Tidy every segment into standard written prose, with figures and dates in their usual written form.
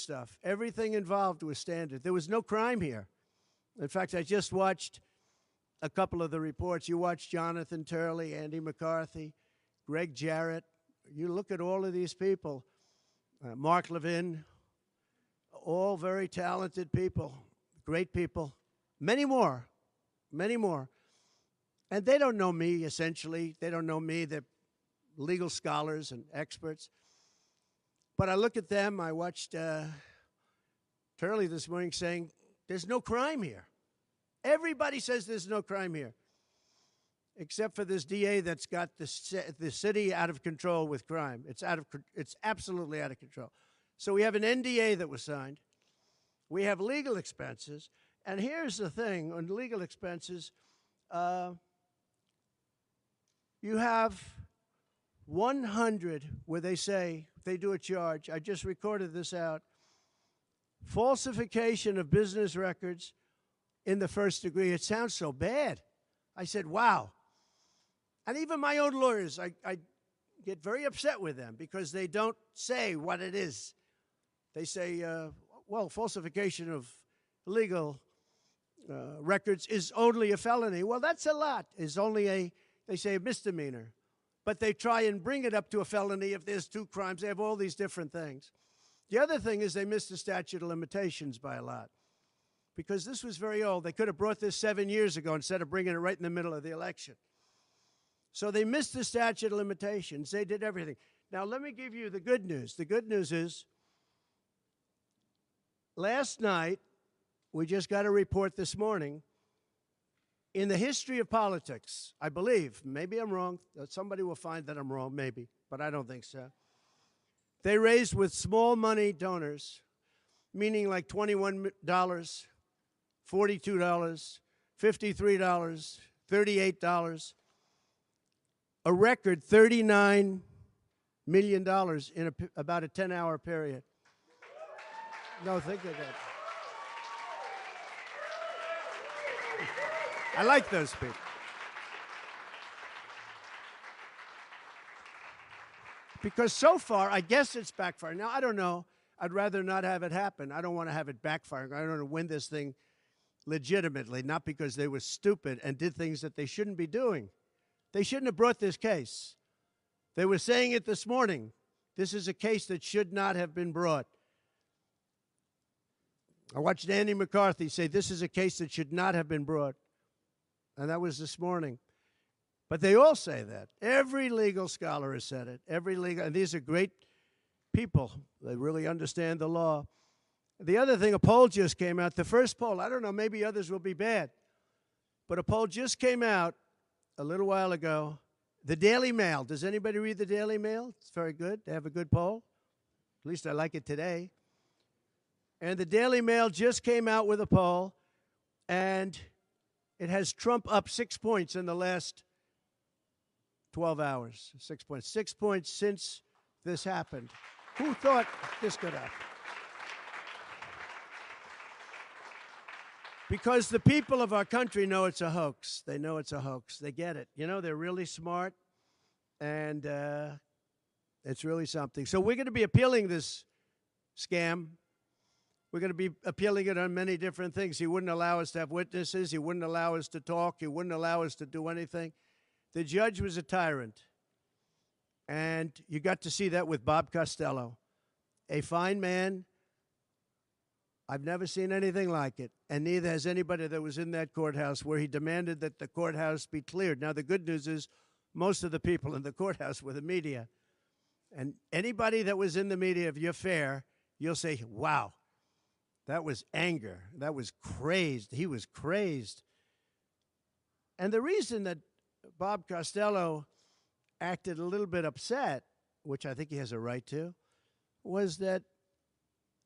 stuff. Everything involved was standard. There was no crime here. In fact, I just watched a couple of the reports. You watched Jonathan Turley, Andy McCarthy, Greg Jarrett. You look at all of these people, Mark Levin, all very talented people, great people, many more, many more. And they don't know me, essentially. They don't know me. They're legal scholars and experts. But I look at them. I watched Turley this morning saying, there's no crime here. Everybody says there's no crime here, except for this DA that's got the city out of control with crime. It's absolutely out of control. So we have an NDA that was signed. We have legal expenses. And here's the thing on legal expenses. You have 100 where they say, they do a charge. I just recorded this out. Falsification of business records in the first degree. It sounds so bad. I said, wow. And even my own lawyers, I get very upset with them because they don't say what it is. They say, well, falsification of legal records is only a felony. Well, that's a lot. Is only they say a misdemeanor. But they try and bring it up to a felony if there's 2 crimes. They have all these different things. The other thing is they missed the statute of limitations by a lot because this was very old. They could have brought this 7 years ago instead of bringing it right in the middle of the election. So they missed the statute of limitations. They did everything. Now, let me give you the good news. The good news is last night, we just got a report this morning, in the history of politics, I believe, maybe I'm wrong, somebody will find that I'm wrong, maybe, but I don't think so. They raised with small money donors, meaning like $21, $42, $53, $38, a record $39 million in about a 10-hour period. No, think of that. I like those people. Because so far, I guess it's backfiring. Now, I don't know. I'd rather not have it happen. I don't want to have it backfiring. I don't want to win this thing legitimately, not because they were stupid and did things that they shouldn't be doing. They shouldn't have brought this case. They were saying it this morning. This is a case that should not have been brought. I watched Andy McCarthy say this is a case that should not have been brought. And that was this morning. But they all say that. Every legal scholar has said it. And these are great people. They really understand the law. The other thing, a poll just came out. The first poll, I don't know, maybe others will be bad. But a poll just came out a little while ago. The Daily Mail. Does anybody read the Daily Mail? It's very good. They have a good poll. At least I like it today. And the Daily Mail just came out with a poll. And it has Trump up 6 points in the last 12 hours. 6 points. 6 points since this happened. Who thought this could happen? Because the people of our country know it's a hoax. They know it's a hoax. They get it. You know, they're really smart, and it's really something. So we're going to be appealing this scam. We're going to be appealing it on many different things. He wouldn't allow us to have witnesses. He wouldn't allow us to talk. He wouldn't allow us to do anything. The judge was a tyrant. And you got to see that with Bob Costello, a fine man. I've never seen anything like it, and neither has anybody that was in that courthouse where he demanded that the courthouse be cleared. Now, the good news is most of the people in the courthouse were the media. And anybody that was in the media, if you're fair, you'll say, wow. That was anger. That was crazed. He was crazed. And the reason that Bob Costello acted a little bit upset, which I think he has a right to, was that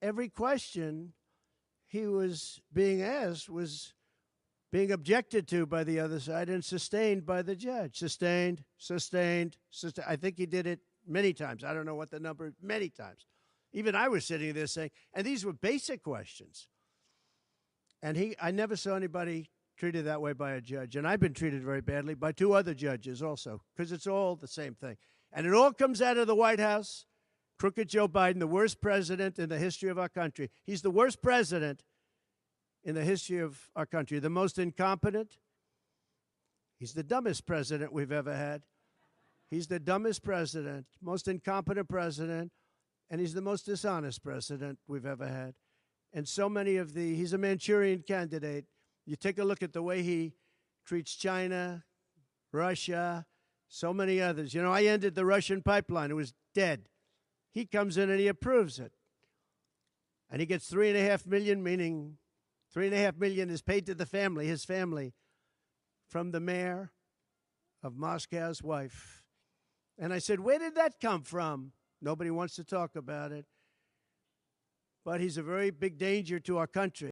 every question he was being asked was being objected to by the other side and sustained by the judge. Sustained, sustained, sustained. I think he did it many times. I don't know what the number, many times. Even I was sitting there saying, and these were basic questions. And I never saw anybody treated that way by a judge. And I've been treated very badly by 2 other judges also, because it's all the same thing. And it all comes out of the White House. Crooked Joe Biden, the worst president in the history of our country. He's the worst president in the history of our country, the most incompetent. He's the dumbest president we've ever had. He's the dumbest president, most incompetent president, and he's the most dishonest president we've ever had. And so many of he's a Manchurian candidate. You take a look at the way he treats China, Russia, so many others. You know, I ended the Russian pipeline. It was dead. He comes in and he approves it. And he gets $3.5 million, meaning $3.5 million is paid to the family, his family, from the mayor of Moscow's wife. And I said, where did that come from? Nobody wants to talk about it. But he's a very big danger to our country.